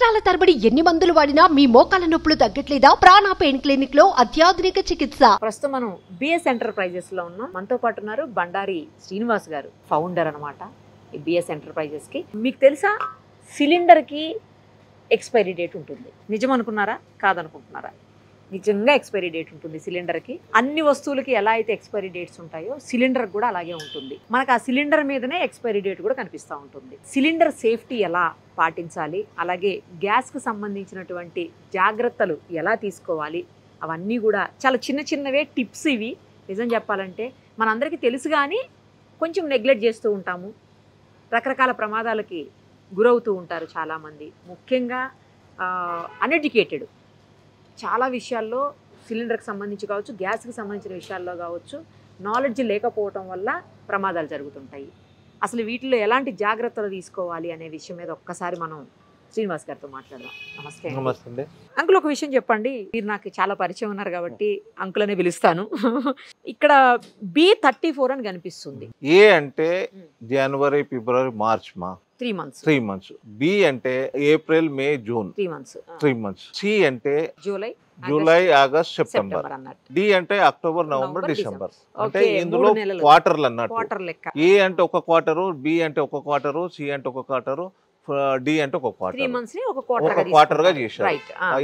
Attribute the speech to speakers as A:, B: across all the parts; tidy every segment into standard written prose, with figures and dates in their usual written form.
A: సంవత్సరాల తరబడి ఎన్ని మందులు వాడినా మీ మోకాల నొప్పులు తగ్గట్లేదా? ప్రాణ పెయిన్ క్లినిక్ లో అత్యాధునిక చికిత్స.
B: ప్రస్తుతం మనం బిఎస్ ఎంటర్ప్రైజెస్ లో ఉన్నాం. మనతో పాటు ఉన్నారు బండారి శ్రీనివాస్ గారు, ఫౌండర్ అనమాట ఈ బిఎస్ ఎంటర్ప్రైజెస్ కి. మీకు తెలుసా సిలిండర్ కి ఎక్స్పైరీ డేట్ ఉంటుంది? నిజం అనుకున్నారా, కాదనుకుంటున్నారా? నిజంగా ఎక్స్పైరీ డేట్ ఉంటుంది సిలిండర్కి. అన్ని వస్తువులకి ఎలా అయితే ఎక్స్పైరీ డేట్స్ ఉంటాయో సిలిండర్ కూడా అలాగే ఉంటుంది. మనకు ఆ సిలిండర్ మీదనే ఎక్స్పైరీ డేట్ కూడా కనిపిస్తూ ఉంటుంది. సిలిండర్ సేఫ్టీ ఎలా పాటించాలి, అలాగే గ్యాస్కి సంబంధించినటువంటి జాగ్రత్తలు ఎలా తీసుకోవాలి, అవన్నీ కూడా చాలా చిన్న చిన్నవే టిప్స్ ఇవి. నిజం చెప్పాలంటే మనందరికీ తెలుసు కానీ కొంచెం నెగ్లెక్ట్ చేస్తూ ఉంటాము. రకరకాల ప్రమాదాలకి గురవుతూ ఉంటారు చాలామంది, ముఖ్యంగా అన్ఎడ్యుకేటెడ్. చాలా విషయాల్లో సిలిండర్కి సంబంధించి కావచ్చు, గ్యాస్కి సంబంధించిన విషయాల్లో కావచ్చు, నాలెడ్జ్ లేకపోవటం వల్ల ప్రమాదాలు జరుగుతుంటాయి. అసలు వీటిలో ఎలాంటి జాగ్రత్తలు తీసుకోవాలి అనే విషయం మీద ఒక్కసారి మనం శ్రీనివాస్ గారితో మాట్లాడదాం. నమస్తే.
C: నమస్తే
B: అంకుల్, ఒక విషయం చెప్పండి. మీరు నాకు చాలా పరిచయం ఉన్నారు కాబట్టి అంకుల్ అనే పిలుస్తాను. ఇక్కడ B34 అని కనిపిస్తుంది.
C: ఏ అంటే జనవరి, ఫిబ్రవరి, మార్చ్ మా
B: 3 months.
C: 3 months. బి అంటే ఏప్రిల్, మే, జూన్
B: 3 months.
C: 3 months. సి అంటే
B: జూలై,
C: ఆగస్ట్, సెప్టెంబర్
B: అన్నట్టు.
C: డి అంటే అక్టోబర్, నవంబర్, డిసెంబర్. అంటే
B: Okay,
C: ఇందులో
B: 3 నెలలు.
C: క్వార్టర్లు అన్నట్టు.
B: క్వార్టర్ లెక్క.
C: ఏ అంటే ఒక క్వార్టరు, బి అంటే ఒక క్వార్టరు, సి అంటే ఒక క్వార్టరు, డి అంటే ఒక
B: 3
C: క్వార్టర్.
B: months ని ఒక
C: ఒక క్వార్టర్ గా చేశారు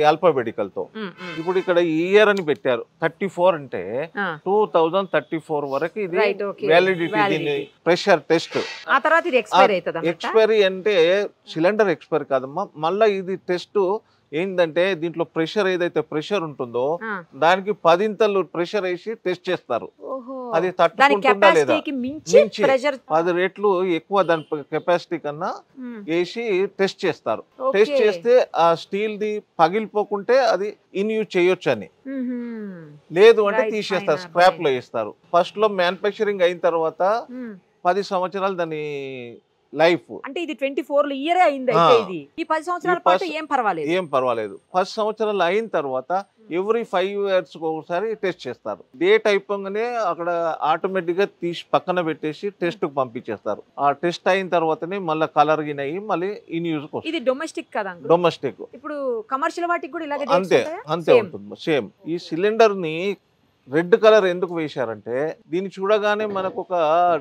C: ఆల్ఫాబెటికల్ తో. ఇప్పుడు ఇక్కడ ఇయర్ అని పెట్టారు. 34 అంటే 2034 వరకు ఇది వ్యాలిడిటీ. దీని ప్రెషర్ టెస్ట్.
B: ఆ తర్వాత ఇది ఎక్స్పైర్ అవుతుంది.
C: ఎక్స్పైరీ అంటే సిలిండర్ ఎక్స్పైరీ కాదమ్మా, మళ్ళీ ఇది టెస్ట్ ఏంటంటే దీంట్లో ప్రెషర్ ఏదైతే ప్రెషర్ ఉంటుందో దానికి 10 ప్రెషర్ వేసి టెస్ట్ చేస్తారు. అది తట్టుకుంటుందా లేదా, 10 రెట్లు ఎక్కువ దాని కెపాసిటీ కన్నా వేసి టెస్ట్ చేస్తారు. టెస్ట్ చేస్తే ఆ స్టీల్ ది పగిలిపోకుంటే అది ఇన్ యూజ్ చేయొచ్చు అని, లేదు అంటే తీసేస్తారు, స్క్రాప్ లో వేస్తారు. ఫస్ట్ లో మ్యానుఫ్యాక్చరింగ్ అయిన తర్వాత 10 సంవత్సరాలు దాని లైఫ్.
B: అంటే ఇది 24 ఇయర్ అయింది. ఈ 10 సంవత్సరాల పాటు ఏం పర్వాలేదు. 10 సంవత్సరాలు అయిన తర్వాత ఎవ్రీ 5 years ఒకసారి టెస్ట్ చేస్తారు. డేట్ అయిపోగానే అక్కడ ఆటోమేటిక్ గా తీసి పక్కన పెట్టేసి టెస్ట్ కు పంపించేస్తారు. ఆ టెస్ట్ అయిన తర్వాతనే మళ్ళీ కలర్ గినయి మళ్ళీ ఇన్ యూజ్. ఇది డొమెస్టిక్ కదా?
C: డొమెస్టిక్.
B: ఇప్పుడు కమర్షియల్ వాటికి కూడా ఇలాగే
C: అంతే ఉంటుంది, సేమ్. ఈ సిలిండర్ ని రెడ్ కలర్ ఎందుకు వేశారంటే దీన్ని చూడగానే మనకు ఒక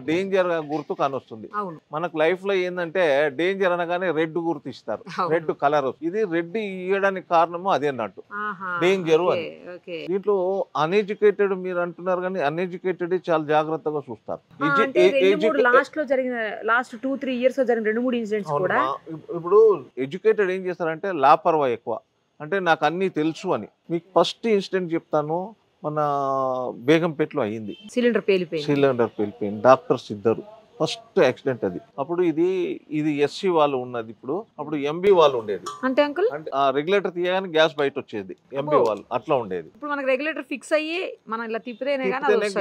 C: డేంజర్ గుర్తు కానొస్తుంది. మనకు లైఫ్ లో ఏంటంటే డేంజర్ అనగానే రెడ్ గుర్తు ఇస్తారు, రెడ్ కలర్. ఇది రెడ్ ఇవ్వడానికి కారణము అదే అన్నట్టు, డేంజర్ అని. దీంట్లో అన్ఎడ్యుకేటెడ్ మీరు అంటున్నారు కానీ అన్ఎడ్యుకేటెడ్ చాలా జాగ్రత్తగా చూస్తారు.
B: లాస్ట్ 2-3 years జరిగిన 2-3 ఇన్సిడెంట్స్ కూడా.
C: ఇప్పుడు ఎడ్యుకేటెడ్ ఏం చేస్తారంటే లాపర్వా ఎక్కువ, అంటే నాకు అన్ని తెలుసు అని. మీకు ఫస్ట్ ఇన్సిడెంట్ చెప్తాను. మన బేగంపేటలో అయ్యింది. సిలిండర్ పేలిపోయింది. డాక్టర్స్ ఇద్దరు. ఫస్ట్ యాక్సిడెంట్ అది. అప్పుడు ఇది ఎస్సీ వాళ్ళు ఉన్నది. అప్పుడు ఎంబీ వాళ్ళు ఉండేది. అంటే అంకుల్ రెగ్యులేటర్ తీయగానే గ్యాస్ బయట వచ్చేది. ఎంబీ వాళ్ళు అట్లా ఉండేది.
B: ఇప్పుడు మనకి రెగ్యులేటర్ ఫిక్స్ అయ్యి మనం ఇలా తిప్పితేనే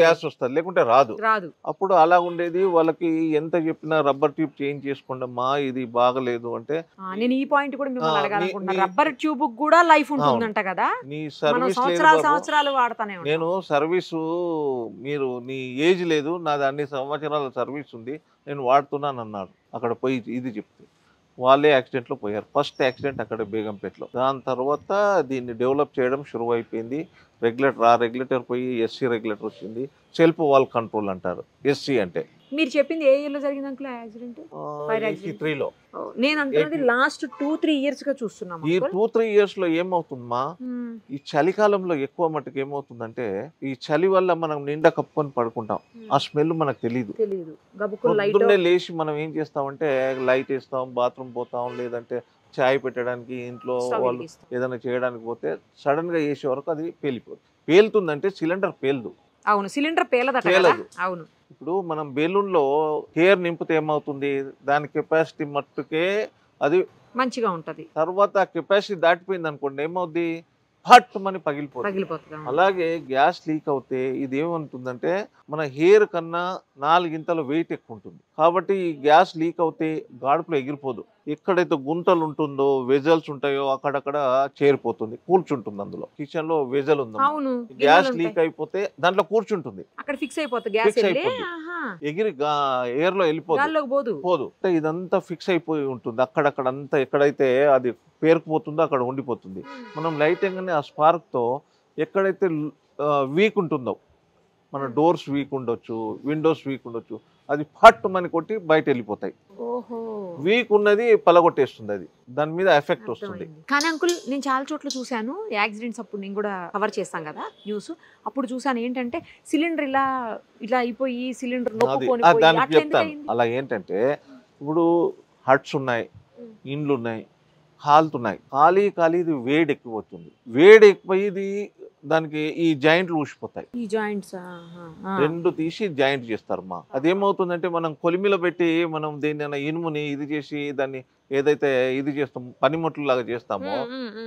C: గ్యాస్ వస్తుంది, లేకుంటే రాదు. అప్పుడు అలా ఉండేది. వాళ్ళకి ఎంత చెప్పినా రబ్బర్ ట్యూబ్ చేంజ్ చేసుకోండి అమ్మా, ఇది బాగలేదు అంటే.
B: నేను ఈ పాయింట్ కూడా మిమ్మల్ని అడగాలనుకుంటున్నా. రబ్బర్ ట్యూబ్ కూడా లైఫ్ ఉంటుందంట కదా?
C: నీ సర్వీస్
B: సంవత్సరాలు వాడతానే.
C: నేను సర్వీసు, మీరు నీ ఏజ్ లేదు, నాది అన్ని సంవత్సరాల సర్వీస్ ఉంది, నేను వాడుతున్నాను అన్నాడు. అక్కడ పోయి ఇది చెప్తే వాళ్ళే యాక్సిడెంట్లో పోయారు. ఫస్ట్ యాక్సిడెంట్ అక్కడ బేగంపేటలో. దాని తర్వాత దీన్ని డెవలప్ చేయడం షురు అయిపోయింది. రెగ్యులేటర్ పోయి ఎస్సీ రెగ్యులేటర్ వచ్చింది. సెల్ఫ్ వాల్ కంట్రోల్ అంటారు ఎస్సీ అంటే.
B: మీరు చెప్పింది ఏ ఇయర్ లో జరిగింది అంకుల్ యాక్సిడెంట్?
C: 83లో.
B: నేను అంటున్నది లాస్ట్ 2-3 years గా చూస్తున్నాం.
C: ఈ 2-3 years లో ఏమవుతుందమ్మా, ఈ చలికాలంలో ఎక్కువ మటుకు ఏమవుతుందంటే ఈ చలి వల్ల మనం నిండా కప్పుకొని పడుకుంటాం. ఆ స్మెల్ మనకు తెలియదు. పొద్దున్నే లేచి మనం ఏం చేస్తామంటే లైట్ వేస్తాం, బాత్రూమ్ పోతాం, లేదంటే చాయ్ పెట్టడానికి ఇంట్లో వాళ్ళు ఏదైనా చేయడానికి పోతే సడన్ గా వేసే వరకు అది పేలుతుందంటే సిలిండర్ పేలదు.
B: అవును, సిలిండర్ పేలదు. అవును.
C: ఇప్పుడు మనం బెలూన్లో ఎయిర్ నింపితే ఏమవుతుంది, దాని కెపాసిటీ మట్టుకే అది
B: మంచిగా ఉంటది.
C: తర్వాత కెపాసిటీ దాటిపోయింది అనుకోండి, ఏమవుద్ది, ఫట్ మని పగిలిపోతుంది. అలాగే గ్యాస్ లీక్ అవుతే ఇది ఏమంటుందంటే మన హెయిర్ కన్నా 4 ఇంతల వెయిట్ ఎక్కువ ఉంటుంది. కాబట్టి ఈ గ్యాస్ లీక్ అవుతే గాడుపులో ఎగిరిపోదు. ఎక్కడైతే గుంతలు ఉంటుందో, వెజల్స్ ఉంటాయో అక్కడక్కడ చేరిపోతుంది, కూర్చుంటుంది. అందులో కిచెన్ లో వెజల్ ఉంది, గ్యాస్ లీక్ అయిపోతే దాంట్లో కూర్చుంటుంది,
B: అక్కడ ఫిక్స్ అయిపోతుంది,
C: ఎగిరి ఎయిర్ లో వెళ్ళిపోదు. ఇదంతా ఫిక్స్ అయిపోయి ఉంటుంది. అక్కడక్కడ అంతా ఎక్కడైతే అది పేరుకుపోతుందో అక్కడ ఉండిపోతుంది. మనం లైట్ వేయగానే ఆ స్పార్క్తో ఎక్కడైతే వీక్ ఉంటుందో, మన డోర్స్ వీక్ ఉండొచ్చు, విండోస్ వీక్ ఉండొచ్చు, అది ఫట్ మని కొట్టి బయట వెళ్ళిపోతాయి. వీక్ ఉన్నది పలగొట్టేస్తుంది, అది దాని మీద ఎఫెక్ట్ వస్తుంది.
B: కానీ అంకుల్ నేను చాలా చోట్ల చూశాను యాక్సిడెంట్స్ అప్పుడు, నేను కూడా కవర్ చేస్తాం కదా న్యూస్, అప్పుడు చూసాను ఏంటంటే సిలిండర్ ఇలా ఇలా అయిపోయి సిలిండర్
C: దానికి చెప్తాను. అలా ఏంటంటే ఇప్పుడు హట్స్ ఉన్నాయి, ఇండ్లు ఉన్నాయి, కాలుతున్నాయి, ఖాళీ ఇది వేడి ఎక్కువవుతుంది. వేడి ఎక్కువయ్యి ఇది దానికి ఈ జాయింట్లు ఊసిపోతాయి.
B: ఈ జాయింట్స్
C: రెండు తీసి జాయింట్ చేస్తారమ్మా. అదేమవుతుందంటే మనం కొలిమిలో పెట్టి మనం దేని ఇనుముని ఇది చేసి దాన్ని ఏదైతే ఇది చేస్తాం పనిముట్లు లాగా చేస్తామో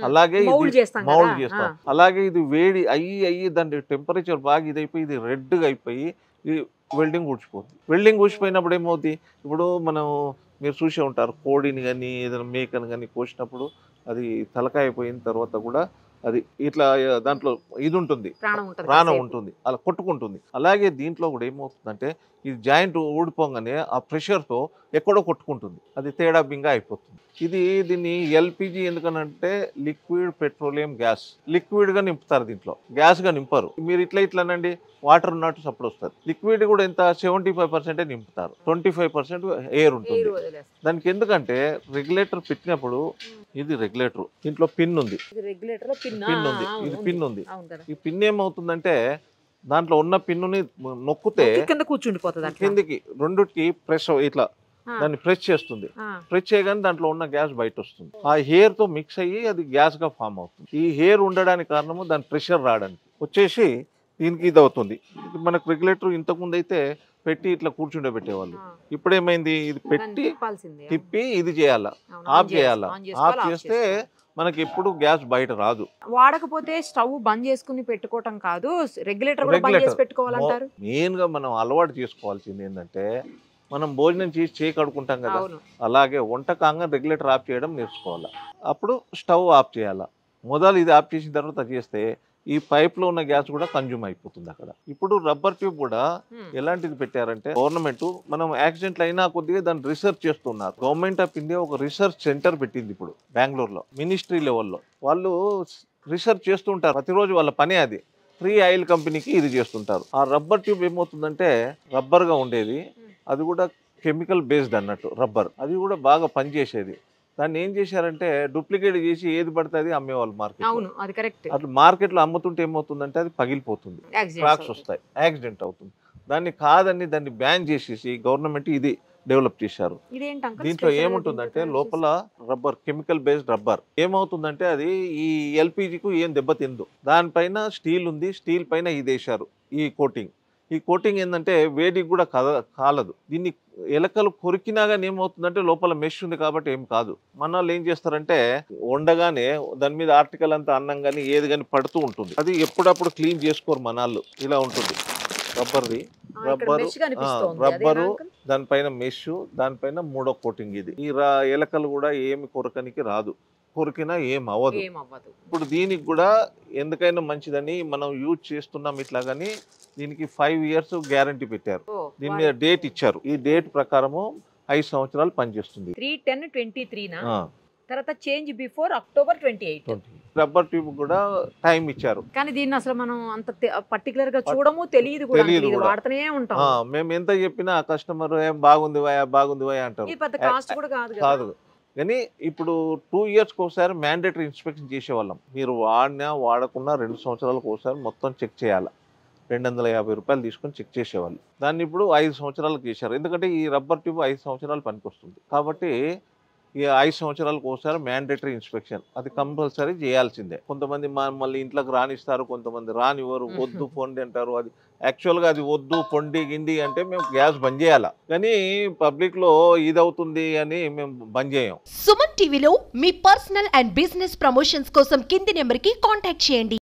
C: అలాగే
B: మౌల్డ్
C: చేస్తాం. అలాగే ఇది వేడి అయ్యి దాని టెంపరేచర్ బాగా ఇదైపోయి ఇది రెడ్గా అయిపోయి ఇది వెల్డింగ్ ఊడ్చిపోతుంది. వెల్డింగ్ ఊడ్చిపోయినప్పుడు ఏమవుతుంది, ఇప్పుడు మనం మీరు చూసే ఉంటారు కోడిని కానీ ఏదైనా మేకని కానీ కోసినప్పుడు అది తలకాయ అయిపోయిన తర్వాత కూడా అది ఇట్లా దాంట్లో ఇది ఉంటుంది, ప్రాణం ఉంటుంది, అలా కొట్టుకుంటుంది. అలాగే దీంట్లో కూడా ఏమవుతుందంటే ఈ జాయింట్ ఊడిపోగానే ఆ ప్రెషర్తో ఎక్కడో కొట్టుకుంటుంది, అది తేడా బింగా అయిపోతుంది. దీన్ని ఎల్పిజి ఎందుకనంటే లిక్విడ్ పెట్రోలియం గ్యాస్. లిక్విడ్గా నింపుతారు, దీంట్లో గ్యాస్గా నింపరు. మీరు ఇట్లానండి వాటర్ ఉన్నట్టు సప్పుడు వస్తుంది. లిక్విడ్ కూడా ఎంత 75% నింపుతారు, 25% ఎయిర్ ఉంటుంది దానికి. ఎందుకంటే రెగ్యులేటర్ పెట్టినప్పుడు ఇది రెగ్యులేటర్, దీంట్లో పిన్ ఉంది, పిన్ ఉంది. ఈ పిన్ ఏమవుతుందంటే దాంట్లో ఉన్న పిన్నుని నొక్కితే కిందికి రెండుకి ప్రెస్ ఇట్లా దాన్ని ప్రెస్ చేస్తుంది. ప్రెస్ చేయగానే దాంట్లో ఉన్న గ్యాస్ బయట వస్తుంది. ఆ హెయిర్ తో మిక్స్ అయ్యి అది గ్యాస్ గా ఫామ్ అవుతుంది. ఈ హెయిర్ ఉండడానికి కారణము దాని ప్రెషర్ రావడానికి వచ్చేసి దీనికి ఇది అవుతుంది. మనకు రెగ్యులేటర్ ఇంతకుముందు అయితే పెట్టి ఇట్లా కూర్చుండే పెట్టేవాళ్ళు. ఇప్పుడు ఏమైంది, ఇది పెట్టి తిప్పి ఇది చేయాలా, ఆఫ్ చేయాలా. ఆఫ్ చేస్తే మనకి ఎప్పుడు గ్యాస్ బయట రాదు.
B: వాడకపోతే స్టవ్ బంద్ చేసుకుని పెట్టుకోవటం కాదు, రెగ్యులేటర్ కూడా బంద్ చేసి పెట్టుకోవాలంటారు.
C: మెయిన్ గా మనం అలవాటు చేసుకోవాల్సింది ఏంటంటే మనం భోజనం చేసి చేయి కడుకుంటాం కదా, అలాగే వంట కాగా రెగ్యులేటర్ ఆఫ్ చేయడం నేర్చుకోవాలి. అప్పుడు స్టవ్ ఆఫ్ చేయాలా. మొదలు ఇది ఆఫ్ చేసిన తర్వాత చేస్తే ఈ పైప్ లో ఉన్న గ్యాస్ కూడా కన్జ్యూమ్ అయిపోతుంది అక్కడ. ఇప్పుడు రబ్బర్ ట్యూబ్ కూడా ఎలాంటిది పెట్టారంటే గవర్నమెంట్ మనం యాక్సిడెంట్లు అయినా కొద్దిగా దాన్ని రీసెర్చ్ చేస్తున్నారు. గవర్నమెంట్ ఆఫ్ ఇండియా ఒక రీసెర్చ్ సెంటర్ పెట్టింది ఇప్పుడు బెంగళూరులో, మినిస్ట్రీ లెవెల్లో. వాళ్ళు రీసెర్చ్ చేస్తుంటారు ప్రతిరోజు, వాళ్ళ పనే అది. 3 ఆయిల్ కంపెనీకి ఇది చేస్తుంటారు. ఆ రబ్బర్ ట్యూబ్ ఏమవుతుందంటే రబ్బర్ గా ఉండేది, అది కూడా కెమికల్ బేస్డ్ అన్నట్టు రబ్బర్, అది కూడా బాగా పనిచేసేది. దాన్ని ఏం చేశారంటే డూప్లికేట్ చేసి ఏది పడుతుంది అమ్మేవాళ్ళు మార్కెట్. అట్లా మార్కెట్లో అమ్ముతుంటే ఏమవుతుందంటే అది పగిలిపోతుంది, క్రాక్స్ వస్తాయి, యాక్సిడెంట్ అవుతుంది. దాన్ని కాదని దాన్ని బ్యాన్ చేసేసి గవర్నమెంట్ ఇది డెవలప్ చేశారు. దీంట్లో ఏముంటుందంటే లోపల రబ్బర్, కెమికల్ బేస్డ్ రబ్బర్. ఏమవుతుందంటే అది ఈ ఎల్పిజికు ఏం దెబ్బతిందు. దానిపైన స్టీల్ ఉంది, స్టీల్ పైన ఇది వేశారు ఈ కోటింగ్. ఈ కోటింగ్ ఏంటంటే వేడికి కూడా కాలదు. దీన్ని ఎలకలు కొరికినా కానీ ఏమవుతుందంటే లోపల మెష్ ఉంది కాబట్టి ఏం కాదు. మన వాళ్ళు ఏం చేస్తారంటే వండగానే దాని మీద ఆర్టికల్ అంతా అన్నం కానీ ఏది కానీ పడుతూ ఉంటుంది. అది ఎప్పుడప్పుడు క్లీన్ చేసుకోరు మన వాళ్ళు. ఇలా ఉంటుంది రబ్బర్ది, రబ్బరు దానిపైన మెష్, దానిపైన 3వ కోటింగ్ ఇది. ఈ ఎలకలు కూడా ఏమి కొరకనికి రాదు, కొరికినా ఏం అవ్వదు. ఇప్పుడు దీనికి కూడా ఎందుకైనా మంచిదని మనం యూజ్ చేస్తున్నాం ఇట్లా. కానీ దీనికి 5 years గ్యారంటీ పెట్టారు, దీని మీద డేట్ ఇచ్చారు. ఈ డేట్ ప్రకారము 5 సంవత్సరాలు పనిచేస్తుంది.
B: 3/10/23 తర్వాత change before October 28.
C: Rubber tube కూడా టైం ఇచ్చారు.
B: కానీ దీన్ని అసలు మనం అంత పర్టికులర్ గా చూడము, తెలియదు కూడా, వాడుతూనే ఉంటాం.
C: మేము ఎంత చెప్పినా కస్టమర్ బాగుంది వాయ్ అంటారు. కాదు కానీ ఇప్పుడు 2 years ఒకసారి మ్యాండేటరీ ఇన్స్పెక్షన్ చేసేవాళ్ళం. మీరు వాడకున్నా 2 సంవత్సరాలకు ఒకసారి మొత్తం చెక్ చేయాలి. 250 రూపాయలు తీసుకొని చెక్ చేసేవాళ్ళు. దాన్ని ఇప్పుడు 5 సంవత్సరాలకు చేశారు. ఎందుకంటే ఈ రబ్బర్ ట్యూబ్ 5 సంవత్సరాలు పనికొస్తుంది కాబట్టి ఈ 5 సంవత్సరాలకు ఒకసారి మ్యాండేటరీ ఇన్స్పెక్షన్ అది కంపల్సరీ చేయాల్సిందే. కొంతమంది మళ్ళీ ఇంట్లోకి రానిస్తారు, కొంతమంది రానివ్వరు, వద్దు పొండి అంటారు. అది యాక్చువల్గా అది వద్దు పొండి గిండి అంటే మేము గ్యాస్ బంద్ చేయాలా, కానీ పబ్లిక్ లో ఇది అవుతుంది అని మేము బంద్ చేయం.
A: సుమన్ టీవీలో మీ పర్సనల్ అండ్ బిజినెస్ ప్రమోషన్స్ కోసం కింది నెంబర్ కి కాంటాక్ట్ చేయండి.